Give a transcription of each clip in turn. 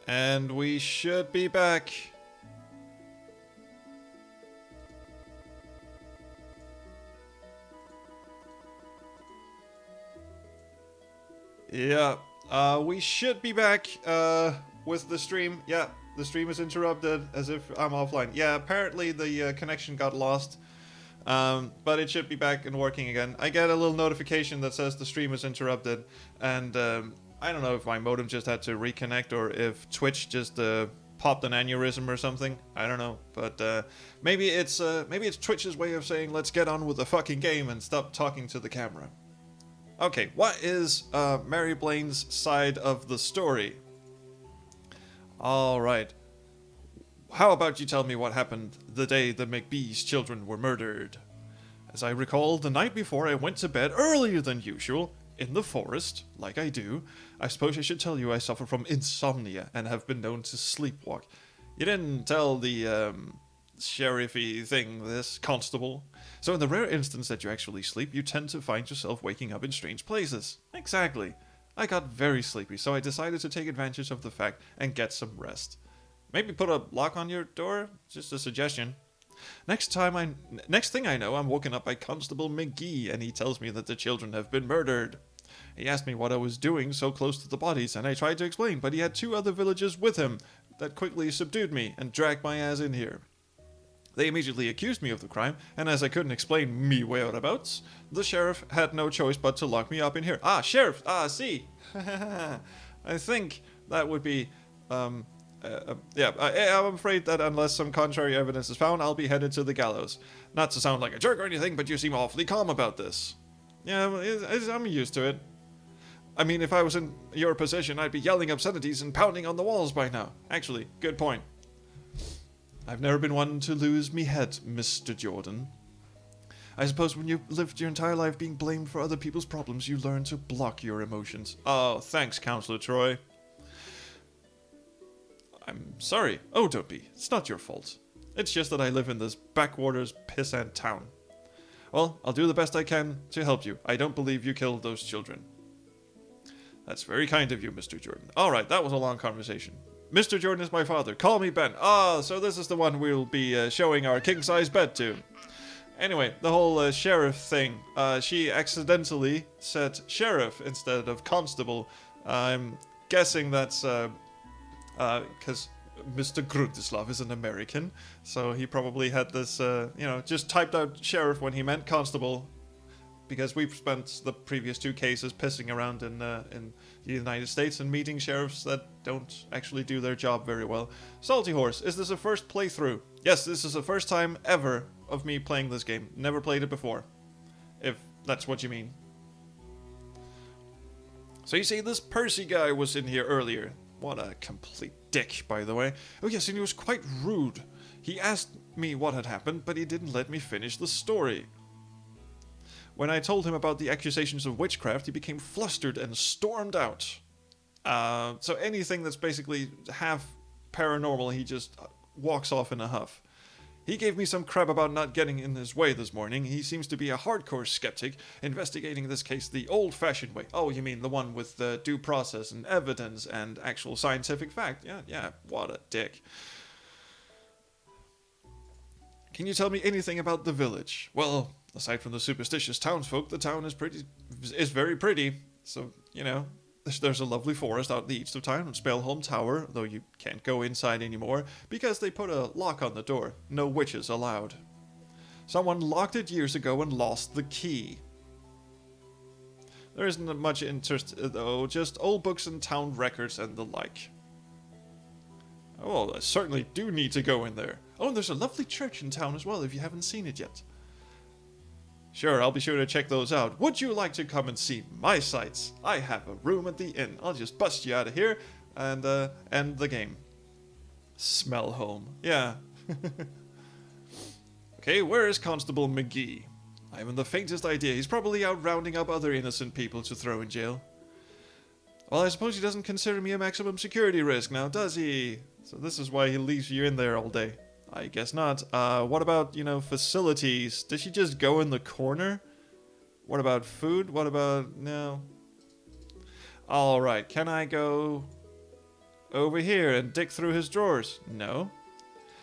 And we should be back. Yeah, we should be back with the stream. Yeah, the stream is interrupted as if I'm offline. Yeah, apparently the connection got lost. But it should be back and working again. I get a little notification that says the stream is interrupted, and I don't know if my modem just had to reconnect or if Twitch just popped an aneurysm or something. I don't know, but maybe it's Twitch's way of saying let's get on with the fucking game and stop talking to the camera. Okay, what is Mary Blaine's side of the story? All right. How about you tell me what happened the day the McBee's children were murdered? As I recall, the night before I went to bed earlier than usual, in the forest, like I do. I suppose I should tell you I suffer from insomnia and have been known to sleepwalk. You didn't tell the, sheriffy thing, this constable. So in the rare instance that you actually sleep, you tend to find yourself waking up in strange places. Exactly. I got very sleepy, so I decided to take advantage of the fact and get some rest. Maybe put a lock on your door? Just a suggestion. Next thing I know, I'm woken up by Constable McGee, and he tells me that the children have been murdered. He asked me what I was doing so close to the bodies, and I tried to explain, but he had 2 other villagers with him that quickly subdued me and dragged my ass in here. They immediately accused me of the crime, and as I couldn't explain me whereabouts, the sheriff had no choice but to lock me up in here. Ah, sheriff! Ah, see! I think that would be, I'm afraid that unless some contrary evidence is found, I'll be headed to the gallows. Not to sound like a jerk or anything, but you seem awfully calm about this. Yeah, I'm used to it. I mean, if I was in your position, I'd be yelling obscenities and pounding on the walls by now. Actually, good point. I've never been one to lose me head, Mr. Jordan. I suppose when you lived your entire life being blamed for other people's problems, you learn to block your emotions. Oh, thanks, Counselor Troy. I'm sorry. Oh, don't be. It's not your fault. It's just that I live in this backwaters pissant town. Well, I'll do the best I can to help you. I don't believe you killed those children. That's very kind of you, Mr. Jordan. Alright, that was a long conversation. Mr. Jordan is my father. Call me Ben. So this is the one we'll be showing our king-size bed to. Anyway, the whole sheriff thing. She accidentally said sheriff instead of constable. I'm guessing that's because Mr. Gruntislav is an American, so he probably had this, just typed out sheriff when he meant constable, because we've spent the previous 2 cases pissing around in the United States and meeting sheriffs that don't actually do their job very well. Salty Horse, is this a first playthrough? Yes, this is the first time ever of me playing this game. Never played it before, if that's what you mean. So you see, this Percy guy was in here earlier. What a complete dick, by the way. Oh yes, and he was quite rude. He asked me what had happened, but he didn't let me finish the story. When I told him about the accusations of witchcraft, he became flustered and stormed out. So anything that's basically half paranormal, he just walks off in a huff. He gave me some crap about not getting in his way this morning. He seems to be a hardcore skeptic, investigating this case the old-fashioned way. Oh, you mean the one with the due process and evidence and actual scientific fact? Yeah, what a dick. Can you tell me anything about the village? Well, aside from the superstitious townsfolk, the town is very pretty. So, there's a lovely forest out in the east of town, Spellholm Tower, though you can't go inside anymore, because they put a lock on the door. No witches allowed. Someone locked it years ago and lost the key. There isn't much interest, though, just old books and town records and the like. Oh, I certainly do need to go in there. Oh, and there's a lovely church in town as well, if you haven't seen it yet. Sure, I'll be sure to check those out. Would you like to come and see my sights? I have a room at the inn. I'll just bust you out of here and end the game. Smell home. Yeah. Okay, where is Constable McGee? I haven't the faintest idea. He's probably out rounding up other innocent people to throw in jail. Well, I suppose he doesn't consider me a maximum security risk now, does he? So this is why he leaves you in there all day. I guess not. What about, facilities? Did she just go in the corner? What about food? What about... No. Alright, can I go... over here and dig through his drawers? No.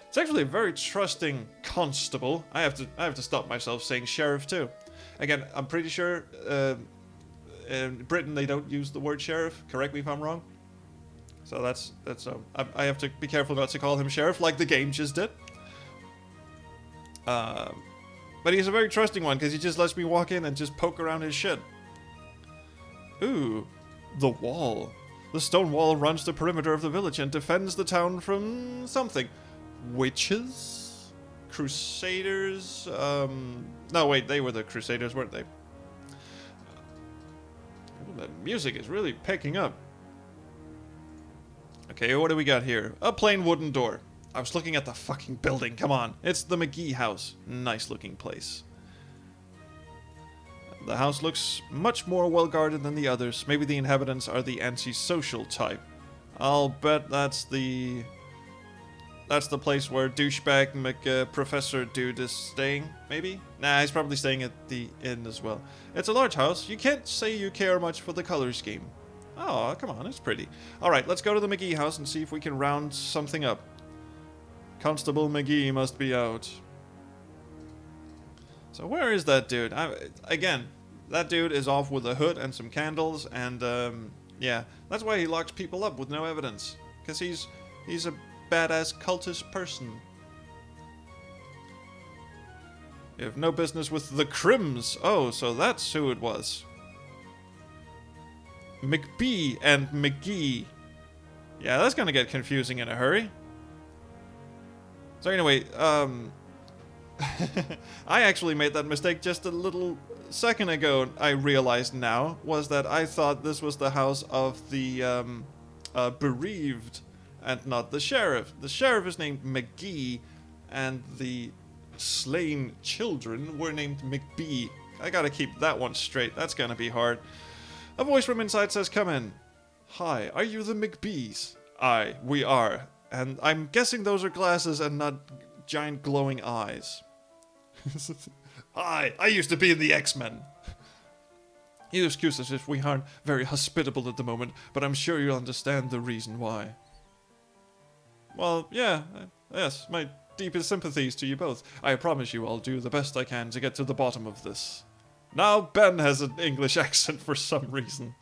It's actually a very trusting constable. I have to stop myself saying sheriff too. Again, I'm pretty sure in Britain they don't use the word sheriff. Correct me if I'm wrong. So that's I have to be careful not to call him sheriff like the game just did. But he's a very trusting one because he just lets me walk in and just poke around his shit. Ooh, the wall. The stone wall runs the perimeter of the village and defends the town from something. Witches? Crusaders? No, wait, they were the Crusaders, weren't they? Ooh, that music is really picking up. Okay, what do we got here? A plain wooden door. I was looking at the fucking building, come on. It's the McGee house. Nice looking place. The house looks much more well guarded than the others. Maybe the inhabitants are the antisocial type. I'll bet that's the place where douchebag Professor dude is staying, maybe? Nah, he's probably staying at the inn as well. It's a large house. You can't say you care much for the color scheme. Oh, come on, it's pretty. Alright, let's go to the McGee house and see if we can round something up. Constable McGee must be out. So where is that dude? Again, that dude is off with a hood and some candles, and yeah, that's why he locks people up with no evidence. Because he's a badass cultist person. You have no business with the Crims. Oh, so that's who it was. McBee and McGee. Yeah, that's gonna get confusing in a hurry. So anyway, I actually made that mistake just a little second ago. I realized now was that I thought this was the house of the bereaved and not the sheriff. The sheriff is named McGee and the slain children were named McBee. I gotta keep that one straight. That's gonna be hard. A voice from inside says, "Come in." "Hi, are you the McBees?" "Aye, we are. And I'm guessing those are glasses and not giant glowing eyes." "Aye, I used to be in the X-Men." "You excuse us if we aren't very hospitable at the moment, but I'm sure you'll understand the reason why." "Well, yeah, yes, my deepest sympathies to you both. I promise you I'll do the best I can to get to the bottom of this." Now Ben has an English accent for some reason.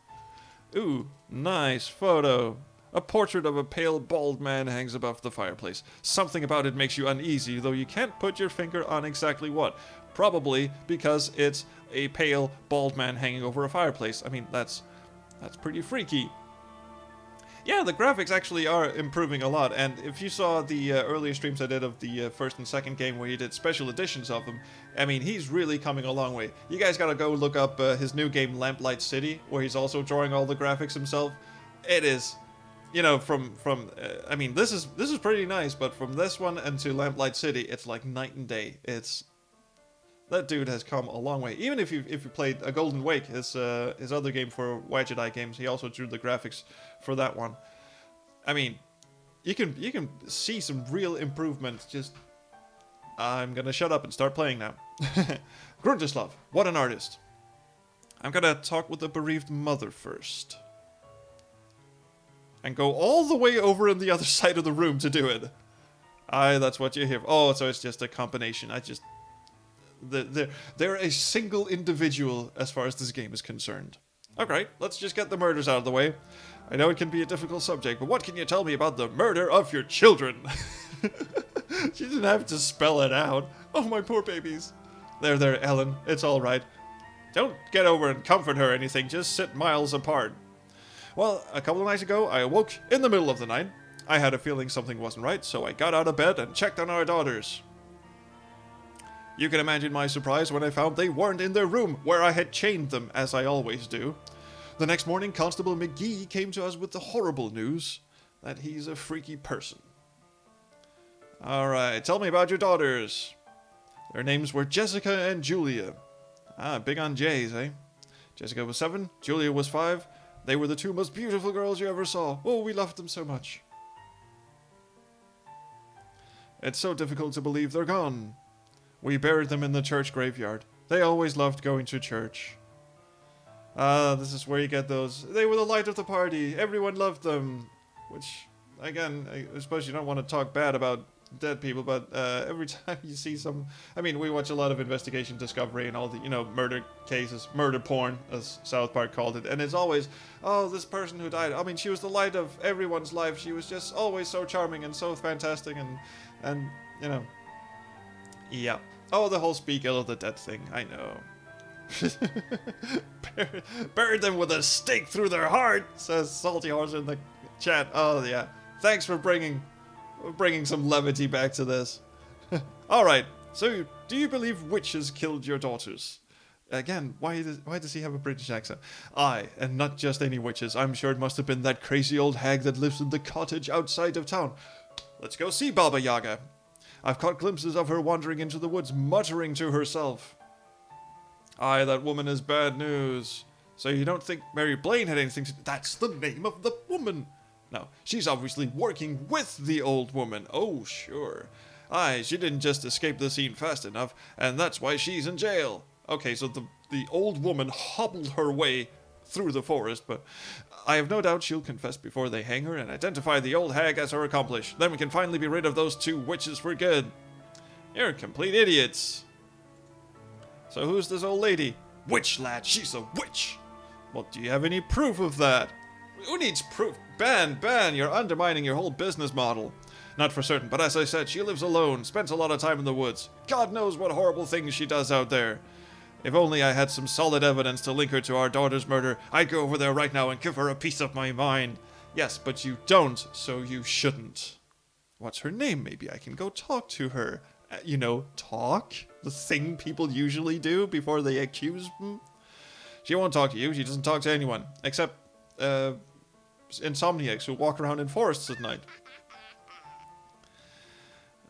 Ooh, nice photo. A portrait of a pale, bald man hangs above the fireplace. Something about it makes you uneasy, though you can't put your finger on exactly what. Probably because it's a pale, bald man hanging over a fireplace. I mean, that's pretty freaky. Yeah, the graphics actually are improving a lot, and if you saw the earlier streams I did of the first and second game where he did special editions of them, I mean, he's really coming a long way. You guys gotta go look up his new game, Lamplight City, where he's also drawing all the graphics himself. It is, you know, I mean, this is pretty nice, but from this one and to Lamplight City, it's like night and day. That dude has come a long way. Even if you played A Golden Wake, his other game for Wadget Games, he also drew the graphics for that one. I mean, you can see some real improvement. Just, I'm gonna shut up and start playing now. Grundislav, what an artist. I'm gonna talk with the bereaved mother first. And go all the way over in the other side of the room to do it. Aye, that's what you hear. Oh, so it's just a combination. They're a single individual as far as this game is concerned. Alright, let's just get the murders out of the way. I know it can be a difficult subject, but what can you tell me about the murder of your children? She didn't have to spell it out. Oh, my poor babies. There, Ellen. It's alright. Don't get over and comfort her or anything. Just sit miles apart. Well, a couple of nights ago, I awoke in the middle of the night. I had a feeling something wasn't right, so I got out of bed and checked on our daughters. You can imagine my surprise when I found they weren't in their room, where I had chained them, as I always do. The next morning, Constable McGee came to us with the horrible news that he's a freaky person. Alright, tell me about your daughters. Their names were Jessica and Julia. Ah, big on J's, eh? Jessica was 7, Julia was 5. They were the 2 most beautiful girls you ever saw. Oh, we loved them so much. It's so difficult to believe they're gone. We buried them in the church graveyard. They always loved going to church. This is where you get those. They were the light of the party. Everyone loved them. Which again, I suppose you don't want to talk bad about dead people, but every time you see some, I mean, we watch a lot of investigation discovery and all the, murder cases, murder porn, as South Park called it, and it's always, oh, this person who died, I mean, she was the light of everyone's life, she was just always so charming and so fantastic, and yeah. Oh, the whole speak ill of the dead thing, I know. Buried them with a stake through their heart, says Salty Horse in the chat. Oh, yeah. Thanks for bringing some levity back to this. Alright, so do you believe witches killed your daughters? Again, why does he have a British accent? Aye, and not just any witches. I'm sure it must have been that crazy old hag that lives in the cottage outside of town. Let's go see Baba Yaga. I've caught glimpses of her wandering into the woods, muttering to herself. Aye, that woman is bad news. So you don't think Mary Blaine had anything to do? That's the name of the woman. No, she's obviously working with the old woman. Oh, sure. Aye, she didn't just escape the scene fast enough, and that's why she's in jail. Okay, so the old woman hobbled her way through the forest, but I have no doubt she'll confess before they hang her and identify the old hag as her accomplice. Then we can finally be rid of those two witches for good. You're complete idiots. So who's this old lady? Witch, lad, she's a witch. Well, do you have any proof of that? Who needs proof? Ben, you're undermining your whole business model. Not for certain, but as I said, she lives alone, spends a lot of time in the woods. God knows what horrible things she does out there. If only I had some solid evidence to link her to our daughter's murder, I'd go over there right now and give her a piece of my mind. Yes, but you don't, so you shouldn't. What's her name? Maybe I can go talk to her. Talk? The thing people usually do before they accuse them? She won't talk to you, she doesn't talk to anyone. Except, insomniacs who walk around in forests at night.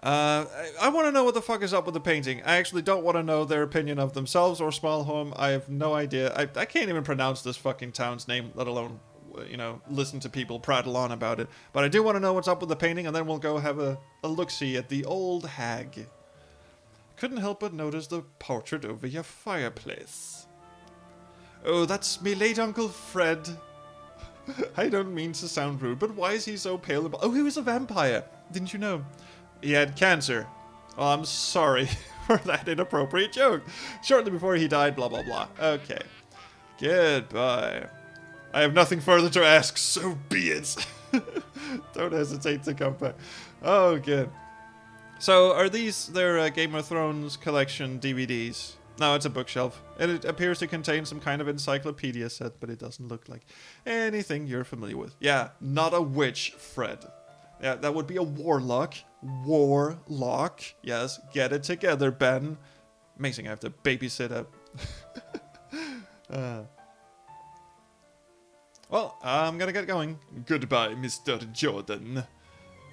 I want to know what the fuck is up with the painting. I actually don't want to know their opinion of themselves or Small Home. I have no idea. I can't even pronounce this fucking town's name, let alone, listen to people prattle on about it. But I do want to know what's up with the painting, and then we'll go have a look-see at the old hag. Couldn't help but notice the portrait over your fireplace. Oh, that's me late Uncle Fred. I don't mean to sound rude, but why is he so pale? Oh, he was a vampire. Didn't you know? He had cancer. Oh, I'm sorry for that inappropriate joke. Shortly before he died, blah, blah, blah. Okay. Goodbye. I have nothing further to ask, so be it. Don't hesitate to come back. Oh, good. So, are these their Game of Thrones collection DVDs? No, it's a bookshelf. It appears to contain some kind of encyclopedia set, but it doesn't look like anything you're familiar with. Yeah, not a witch, Fred. Yeah, that would be a warlock. Warlock. Yes, get it together, Ben. Amazing, I have to babysit Well, I'm gonna get going. Goodbye, Mr. Jordan.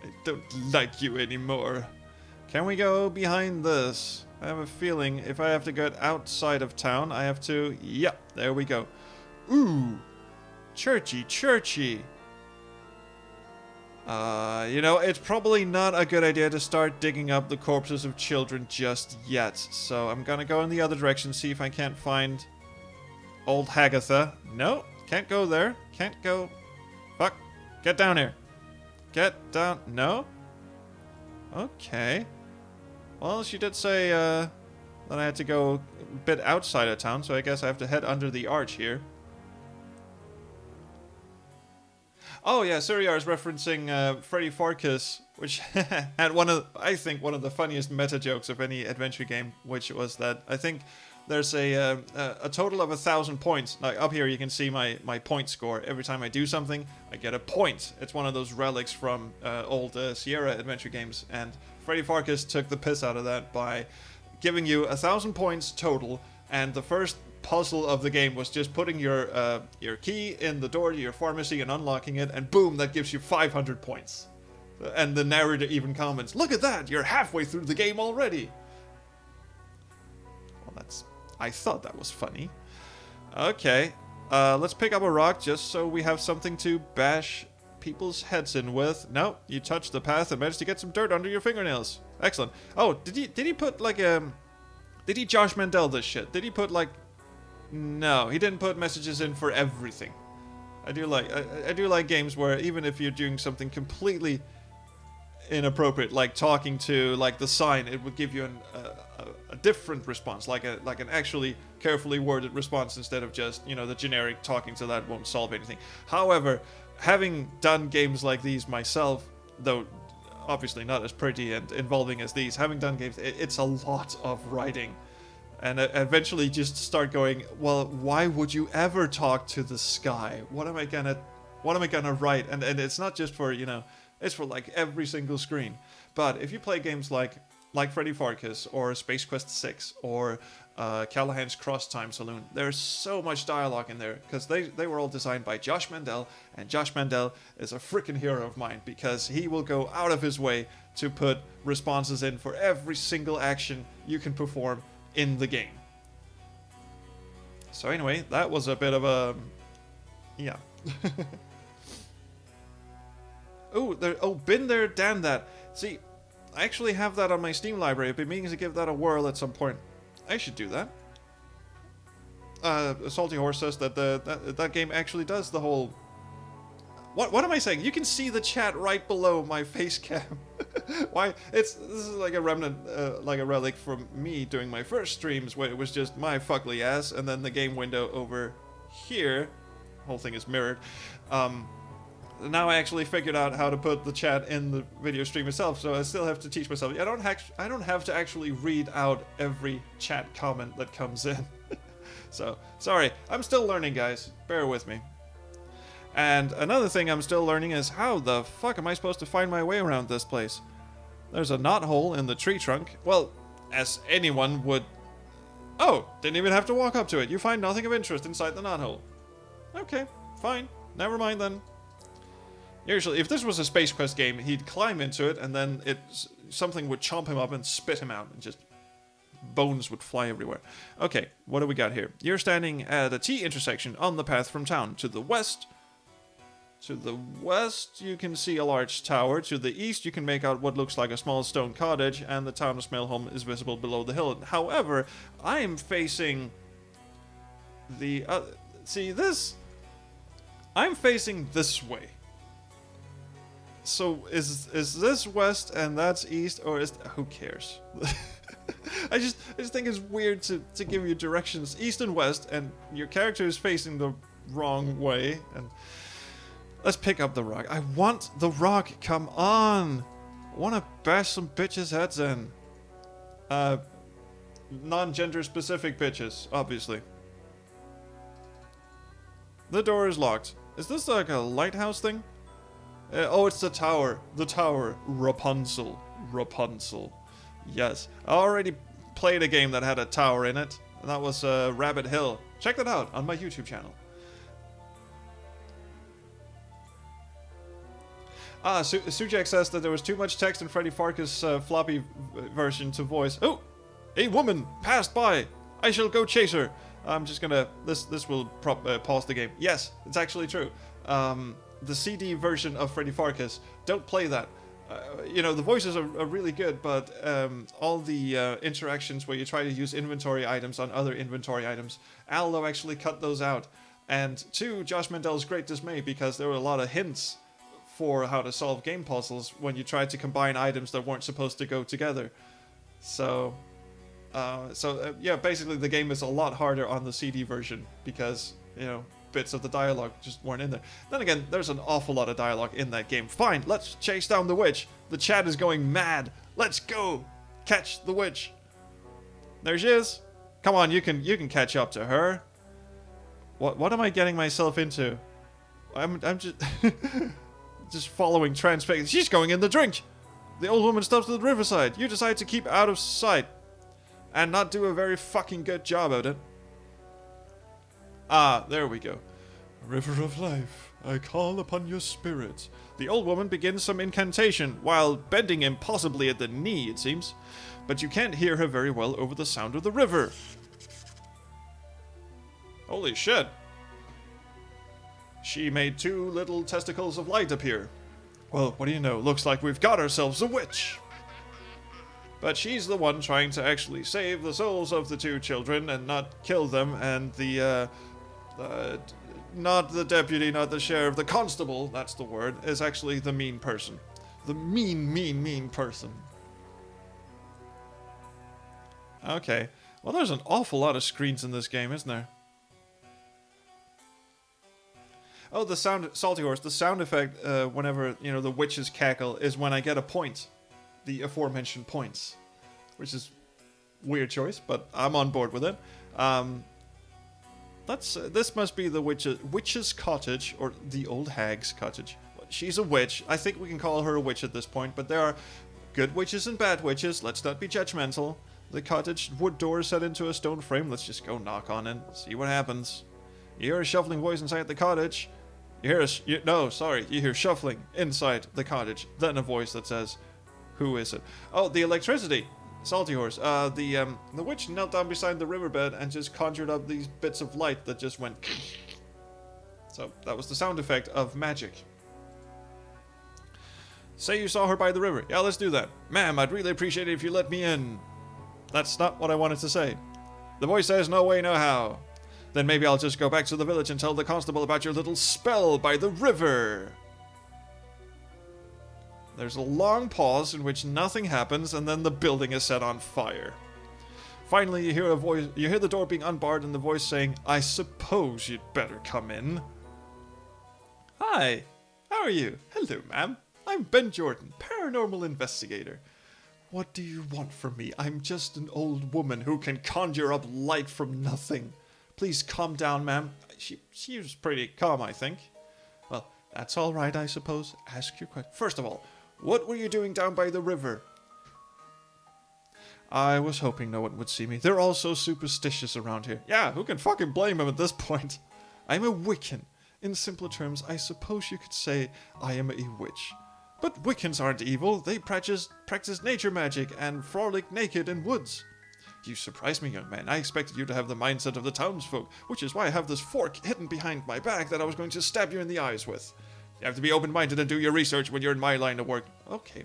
I don't like you anymore. Can we go behind this? I have a feeling if I have to get outside of town, I have to... Yep, there we go. Ooh. Churchy. It's probably not a good idea to start digging up the corpses of children just yet. So I'm gonna go in the other direction, see if I can't find old Hagatha. No, can't go there. Can't go. Fuck. Get down here. Get down. No? Okay. Well, she did say that I had to go a bit outside of town, so I guess I have to head under the arch here. Oh yeah, Suriar is referencing Freddy Farkas, which had one of the funniest meta jokes of any adventure game, which was that I think there's a total of 1,000 points. Like up here you can see my point score. Every time I do something, I get a point. It's one of those relics from old Sierra adventure games, and Freddy Farkas took the piss out of that by giving you 1,000 points total, and the first puzzle of the game was just putting your key in the door to your pharmacy and unlocking it, and boom, that gives you 500 points. And the narrator even comments, "Look at that, you're halfway through the game already." Well, I thought that was funny. Okay, let's pick up a rock just so we have something to bash people's heads in with. No, you touched the path and managed to get some dirt under your fingernails. Excellent. Oh, did he put like did he Josh Mandel this shit? Did he put like... No, he didn't put messages in for everything. I do like games where even if you're doing something completely inappropriate, like talking to like the sign, it would give you a different response, like an actually carefully worded response instead of just, you know, the generic talking to that won't solve anything. However, having done games like these myself, though obviously not as pretty and involving as these, having done games, it's a lot of writing. And eventually just start going, well, why would you ever talk to the sky? What am I gonna write? And it's not just for, you know, it's for like every single screen. But if you play games like Freddy Farkas or Space Quest 6 or Callahan's Cross Time Saloon, there's so much dialogue in there because they were all designed by Josh Mandel, and Josh Mandel is a freaking hero of mine because he will go out of his way to put responses in for every single action you can perform in the game. So anyway, that was a bit of a... yeah. Been there, done that. See, I actually have that on my Steam library. I've been meaning to give that a whirl at some point. I should do that. Salty Horse says that that game actually does the whole... What am I saying? You can see the chat right below my face cam. Why? This is like a remnant, like a relic from me doing my first streams where it was just my fuckly ass, and then the game window over here. The whole thing is mirrored. Now I actually figured out how to put the chat in the video stream itself, so I still have to teach myself. I don't have to actually read out every chat comment that comes in. So, sorry. I'm still learning, guys. Bear with me. And another thing I'm still learning is how the fuck am I supposed to find my way around this place? There's a knothole in the tree trunk. Well, as anyone would... Oh, didn't even have to walk up to it. You find nothing of interest inside the knothole. Okay, fine. Never mind then. Usually, if this was a Space Quest game, he'd climb into it and then something would chomp him up and spit him out and just... bones would fly everywhere. Okay, what do we got here? You're standing at a T intersection on the path from town. To the west, you can see a large tower. To the east, you can make out what looks like a small stone cottage, and the town of Smailholm is visible below the hill. However, I'm facing the... I'm facing this way. So, is this west and that's east, or is... Who cares? I just think it's weird to give you directions east and west, and your character is facing the wrong way, and... Let's pick up the rock. I want the rock. Come on. I want to bash some bitches' heads in. Non-gender specific bitches, obviously. The door is locked. Is this like a lighthouse thing? Oh, it's the tower. The tower. Rapunzel. Rapunzel. Yes. I already played a game that had a tower in it, and that was Rabbit Hill. Check that out on my YouTube channel. Sujak says that there was too much text in Freddy Farkas' floppy version to voice. Oh! A woman passed by! I shall go chase her! I'm just gonna... This will pause the game. Yes, it's actually true. The CD version of Freddy Farkas, don't play that. You know, the voices are really good, but all the interactions where you try to use inventory items on other inventory items, Aldo actually cut those out. And to Josh Mandel's great dismay, because there were a lot of hints for how to solve game puzzles when you tried to combine items that weren't supposed to go together. So yeah, basically the game is a lot harder on the CD version because, you know, bits of the dialogue just weren't in there. Then again, there's an awful lot of dialogue in that game. Fine, let's chase down the witch. The chat is going mad. Let's go catch the witch. There she is. Come on, you can catch up to her. What am I getting myself into? I'm just just following transfix. She's going in the drink. The old woman stops at the riverside. You decide to keep out of sight and not do a very fucking good job at it. Ah, there we go. River of life, I call upon your spirit. The old woman begins some incantation while bending impossibly at the knee, it seems. But you can't hear her very well over the sound of the river. Holy shit. She made 2 little testicles of light appear. Well, what do you know? Looks like we've got ourselves a witch. But she's the one trying to actually save the souls of the 2 children and not kill them, and the not the deputy, not the sheriff, the constable, that's the word, is actually the mean person. The mean person. Okay. Well, there's an awful lot of screens in this game, isn't there? Oh, the sound, Salty Horse, the sound effect whenever, you know, the witches cackle is when I get a point. The aforementioned points. Which is weird choice, but I'm on board with it. This must be the witch's cottage, or the old hag's cottage. She's a witch. I think we can call her a witch at this point, but there are good witches and bad witches. Let's not be judgmental. The cottage wood door is set into a stone frame. Let's just go knock on it, see what happens. You hear a shuffling voice inside the cottage. You hear shuffling inside the cottage. Then a voice that says, "Who is it?" Oh, the electricity. Salty Horse. The witch knelt down beside the riverbed and just conjured up these bits of light that just went. So that was the sound effect of magic. Say you saw her by the river. Yeah, let's do that. Ma'am, I'd really appreciate it if you let me in. That's not what I wanted to say. The voice says no way, no how. Then maybe I'll just go back to the village and tell the constable about your little spell by the river. There's a long pause in which nothing happens, and then the building is set on fire. Finally, you hear the door being unbarred and the voice saying, "I suppose you'd better come in." Hi, how are you? Hello, ma'am. I'm Ben Jordan, paranormal investigator. What do you want from me? I'm just an old woman who can conjure up light from nothing. Please calm down, ma'am. She was pretty calm, I think. Well, that's all right, I suppose. Ask your question. First of all, what were you doing down by the river? I was hoping no one would see me. They're all so superstitious around here. Yeah, who can fucking blame him at this point? I'm a Wiccan. In simpler terms, I suppose you could say I am a witch. But Wiccans aren't evil. They practice nature magic and frolic naked in woods. You surprise me, young man. I expected you to have the mindset of the townsfolk, which is why I have this fork hidden behind my back that I was going to stab you in the eyes with. You have to be open-minded and do your research when you're in my line of work. Okay.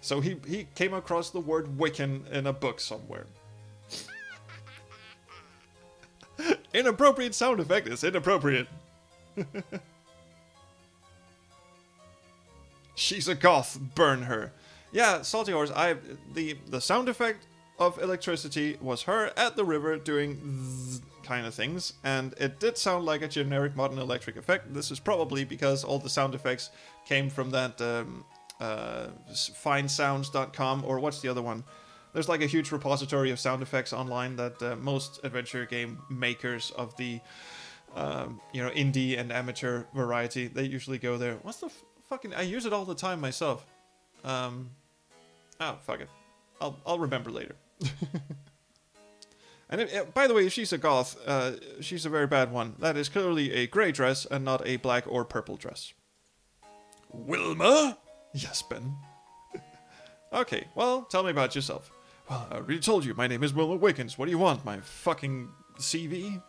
So he came across the word Wiccan in a book somewhere. Inappropriate sound effect is inappropriate. She's a goth, burn her. Yeah, Salty Horse, the sound effect of electricity was her at the river doing kind of things, and it did sound like a generic modern electric effect. This is probably because all the sound effects came from that findsounds.com, or what's the other one? There's like a huge repository of sound effects online that most adventure game makers of the indie and amateur variety, they usually go there. What's the fucking... I use it all the time myself. Oh, fuck it. I'll remember later. And by the way, if she's a goth, she's a very bad one. That is clearly a grey dress and not a black or purple dress. Wilma? Yes, Ben. Okay, well, tell me about yourself. Well, I already told you, my name is Wilma Wiggins. What do you want, my fucking CV?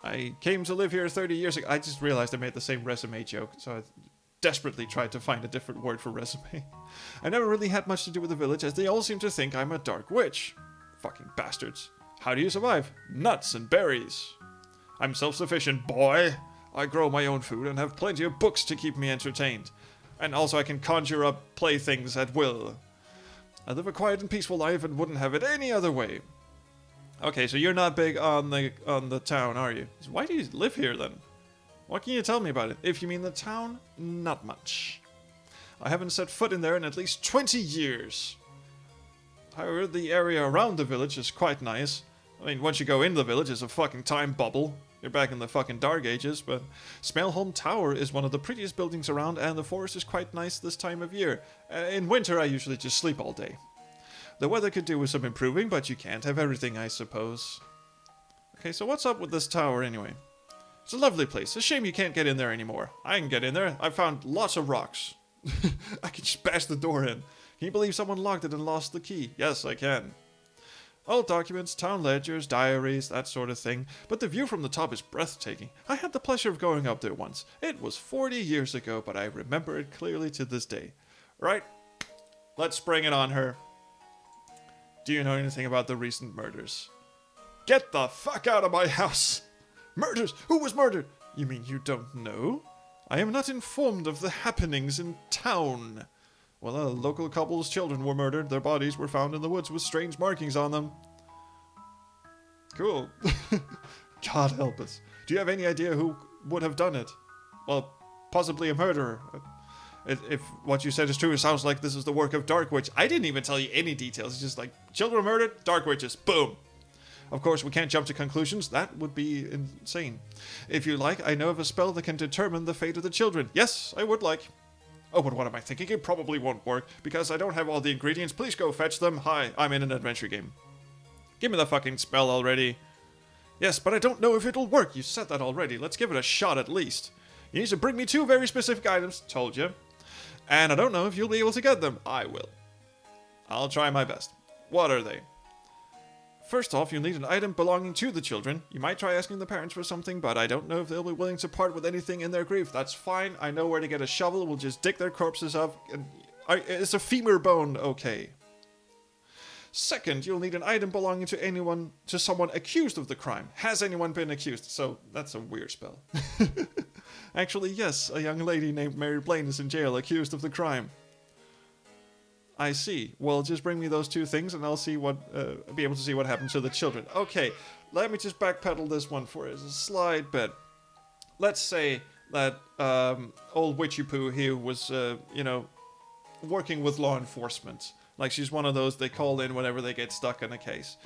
I came to live here 30 years ago. I just realized I made the same resume joke, so I desperately tried to find a different word for resume. I never really had much to do with the village, as they all seem to think I'm a dark witch. Fucking bastards. How do you survive? Nuts and berries. I'm self-sufficient, boy. I grow my own food and have plenty of books to keep me entertained. And also I can conjure up playthings at will. I live a quiet and peaceful life and wouldn't have it any other way. Okay, so you're not big on the town, are you? So why do you live here then? What can you tell me about it? If you mean the town, not much. I haven't set foot in there in at least 20 years. However, the area around the village is quite nice. I mean, once you go into the village, it's a fucking time bubble. You're back in the fucking Dark Ages, but Smailholm Tower is one of the prettiest buildings around, and the forest is quite nice this time of year. In winter, I usually just sleep all day. The weather could do with some improving, but you can't have everything, I suppose. Okay, so what's up with this tower anyway? It's a lovely place. A shame you can't get in there anymore. I can get in there. I found lots of rocks. I can just bash the door in. Can you believe someone locked it and lost the key? Yes, I can. Old documents, town ledgers, diaries, that sort of thing. But the view from the top is breathtaking. I had the pleasure of going up there once. It was 40 years ago, but I remember it clearly to this day. Right? Let's bring it on her. Do you know anything about the recent murders? Get the fuck out of my house! Murders? Who was murdered? You mean you don't know? I am not informed of the happenings in town. Well, a local couple's children were murdered. Their bodies were found in the woods with strange markings on them. Cool. God help us. Do you have any idea who would have done it? Well, possibly a murderer. If what you said is true, it sounds like this is the work of Dark Witch. I didn't even tell you any details. It's just like, children were murdered, Dark Witches. Boom. Of course, we can't jump to conclusions. That would be insane. If you like, I know of a spell that can determine the fate of the children. Yes, I would like. Oh, but what am I thinking? It probably won't work, because I don't have all the ingredients. Please go fetch them. Hi, I'm in an adventure game. Give me the fucking spell already. Yes, but I don't know if it'll work. You said that already. Let's give it a shot at least. You need to bring me 2 very specific items. Told you. And I don't know if you'll be able to get them. I will. I'll try my best. What are they? First off, you'll need an item belonging to the children. You might try asking the parents for something, but I don't know if they'll be willing to part with anything in their grief. That's fine. I know where to get a shovel. We'll just dig their corpses up. And is a femur bone okay? Second, you'll need an item belonging to someone accused of the crime. Has anyone been accused? So, that's a weird spell. Actually, yes, a young lady named Mary Blaine is in jail, accused of the crime. I see. Well, just bring me those 2 things, and I'll see be able to see what happens to the children. Okay, let me just backpedal this one for a slight bit. Let's say that old Witchy Poo here was, working with law enforcement. Like, she's one of those they call in whenever they get stuck in a case.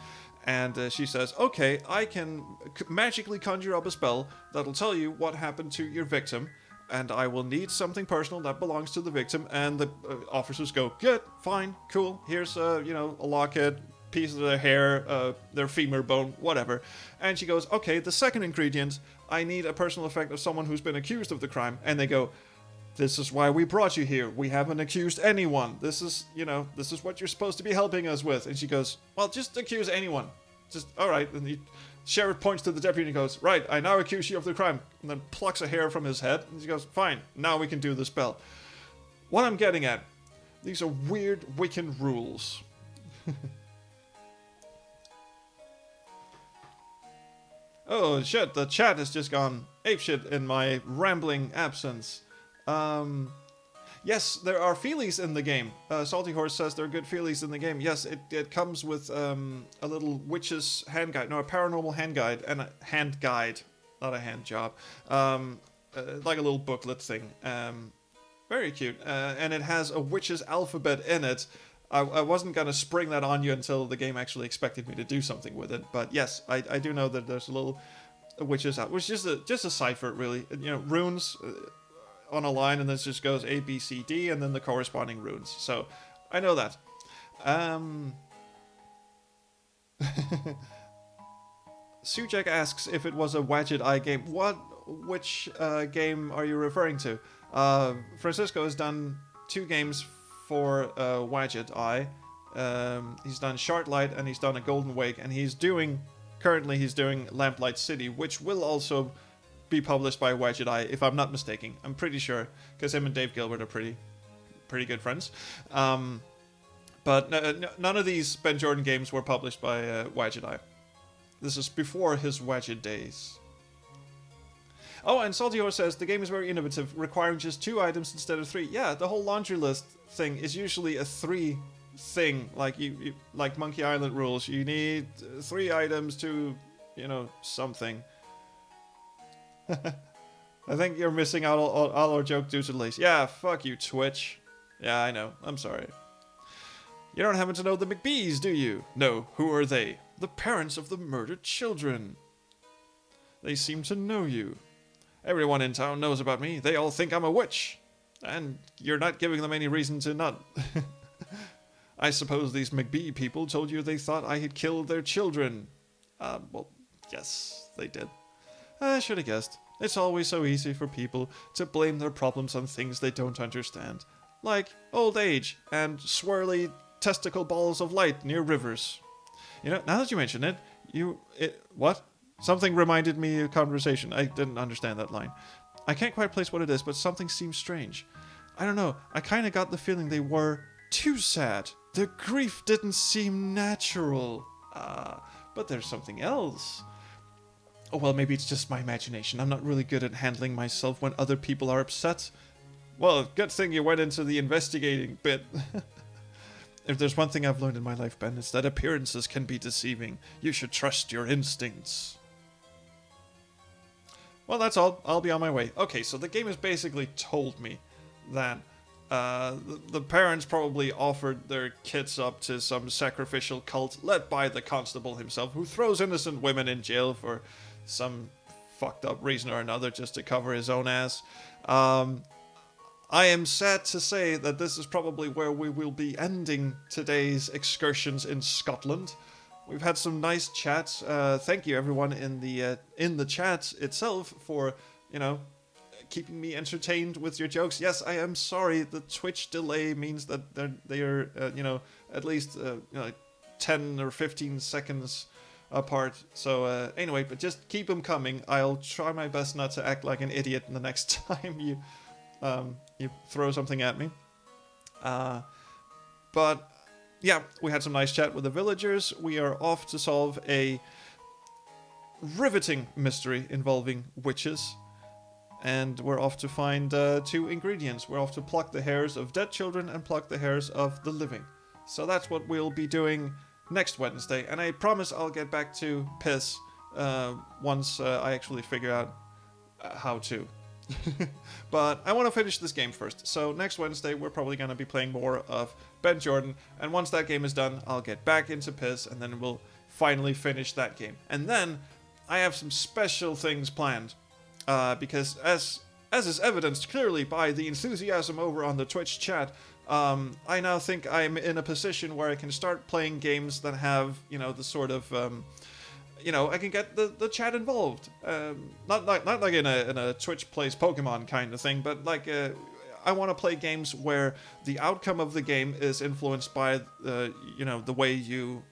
And she says, okay, I can magically conjure up a spell that'll tell you what happened to your victim, and I will need something personal that belongs to the victim. And the officers go, good, fine, cool, here's, a locket, piece of their hair, their femur bone, whatever. And she goes, okay, the second ingredient, I need a personal effect of someone who's been accused of the crime. And they go, this is why we brought you here. We haven't accused anyone. This is what you're supposed to be helping us with. And she goes, well, just accuse anyone. Just, all right. And the sheriff points to the deputy and goes, right, I now accuse you of the crime. And then plucks a hair from his head. And she goes, fine, now we can do the spell. What I'm getting at, these are weird Wiccan rules. Oh, shit, the chat has just gone apeshit in my rambling absence. Yes, there are feelies in the game. Salty Horse says there are good feelies in the game. Yes, it comes with a little witch's hand guide. No, a paranormal hand guide. And a hand guide. Not a hand job. Like a little booklet thing. Very cute. And it has a witch's alphabet in it. I wasn't going to spring that on you until the game actually expected me to do something with it. But yes, I do know that there's a little witch's out, which is just a cipher, really. Runes on a line, and this just goes A, B, C, D, and then the corresponding runes. So, I know that. Sujek asks if it was a Wadget Eye game. Which game are you referring to? Francisco has done 2 games for Wadget Eye. He's done Shardlight and he's done a Golden Wake, and currently he's doing Lamplight City, which will also be published by Wadget Eye, if I'm not mistaken. I'm pretty sure, because him and Dave Gilbert are pretty good friends. But none of these Ben Jordan games were published by Wadget Eye. This is before his Wadget days. Oh, and Salty Horse says, the game is very innovative, requiring just 2 items instead of 3. Yeah, the whole laundry list thing is usually a 3 thing, like you like Monkey Island rules. You need 3 items to, something. I think you're missing out all our joke due to lace. Yeah, fuck you, Twitch. Yeah, I know. I'm sorry. You don't happen to know the McBees, do you? No, who are they? The parents of the murdered children. They seem to know you. Everyone in town knows about me. They all think I'm a witch. And you're not giving them any reason to not. I suppose these McBee people told you they thought I had killed their children. Well, yes, they did. I should have guessed. It's always so easy for people to blame their problems on things they don't understand. Like old age and swirly testicle balls of light near rivers. Now that you mention it, what? Something reminded me of conversation. I didn't understand that line. I can't quite place what it is, but something seems strange. I don't know. I kind of got the feeling they were too sad. Their grief didn't seem natural. But there's something else. Oh, well, maybe it's just my imagination. I'm not really good at handling myself when other people are upset. Well, good thing you went into the investigating bit. If there's one thing I've learned in my life, Ben, it's that appearances can be deceiving. You should trust your instincts. Well, that's all. I'll be on my way. Okay, so the game has basically told me that the parents probably offered their kids up to some sacrificial cult led by the constable himself, who throws innocent women in jail for some fucked up reason or another just to cover his own ass. I am sad to say that this is probably where we will be ending today's excursions in Scotland. We've had some nice chats. Thank you everyone in the chat itself for, keeping me entertained with your jokes. Yes, I am sorry. The Twitch delay means that they are at least 10 or 15 seconds apart. So anyway, but just keep them coming. I'll try my best not to act like an idiot the next time you throw something at me. But yeah, we had some nice chat with the villagers. We are off to solve a riveting mystery involving witches. And we're off to find 2 ingredients. We're off to pluck the hairs of dead children and pluck the hairs of the living. So that's what we'll be doing next Wednesday. And I promise I'll get back to piss once I actually figure out how to. But I want to finish this game first. So next Wednesday, we're probably going to be playing more of Ben Jordan. And once that game is done, I'll get back into piss. And then we'll finally finish that game. And then I have some special things planned. Because as is evidenced clearly by the enthusiasm over on the Twitch chat, I now think I'm in a position where I can start playing games that have, the sort of, I can get the chat involved. Not like in a Twitch plays Pokemon kind of thing, but like I want to play games where the outcome of the game is influenced by the way you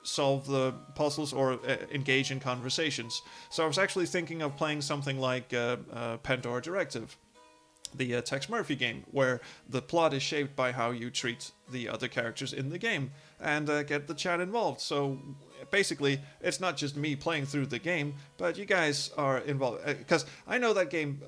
solve the puzzles or engage in conversations. So I was actually thinking of playing something like Pandora Directive, the Tex Murphy game, where the plot is shaped by how you treat the other characters in the game, and get the chat involved. So basically, it's not just me playing through the game, but you guys are involved, because I know that game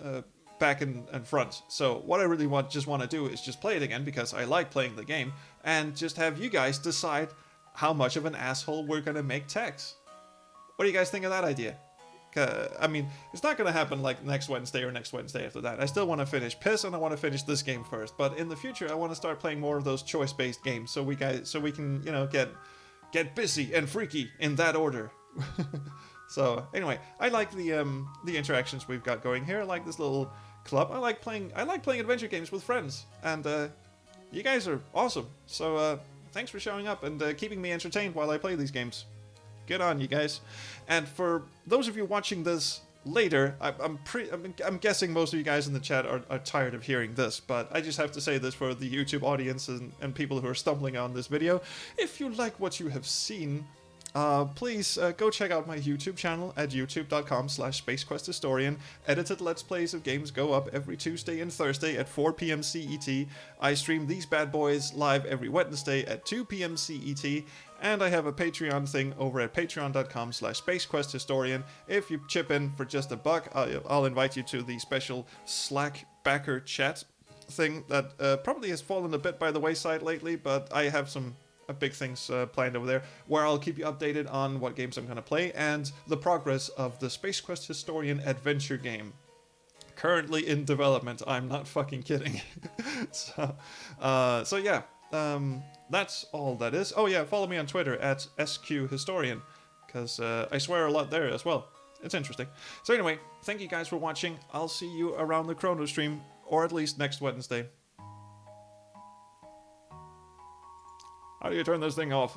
back and front. So what I really want to do is just play it again, because I like playing the game, and just have you guys decide how much of an asshole we're gonna make Tex. What do you guys think of that idea? I mean, it's not gonna happen like next Wednesday or next Wednesday after that. I still want to finish Piss, and I want to finish this game first. But in the future, I want to start playing more of those choice-based games, so we can get busy and freaky in that order. So anyway, I like the interactions we've got going here. I like this little club. I like playing adventure games with friends, and you guys are awesome. So thanks for showing up and keeping me entertained while I play these games. Good on you guys. And for those of you watching this later, I'm guessing most of you guys in the chat are tired of hearing this, but I just have to say this for the YouTube audience and people who are stumbling on this video. If you like what you have seen, please go check out my YouTube channel at youtube.com/SpaceQuestHistorian. Edited Let's Plays of games go up every Tuesday and Thursday at 4 p.m. CET. I stream these bad boys live every Wednesday at 2 p.m. CET. And I have a Patreon thing over at patreon.com/SpaceQuestHistorian. If you chip in for just $1, I'll invite you to the special Slack backer chat thing that probably has fallen a bit by the wayside lately, but I have some big things planned over there, where I'll keep you updated on what games I'm going to play and the progress of the Space Quest Historian adventure game. Currently in development, I'm not fucking kidding. So yeah, that's all that is. Oh yeah, follow me on Twitter at SQHistorian, because I swear a lot there as well. It's interesting. So anyway, thank you guys for watching. I'll see you around the Chrono stream, or at least next Wednesday. How do you turn this thing off?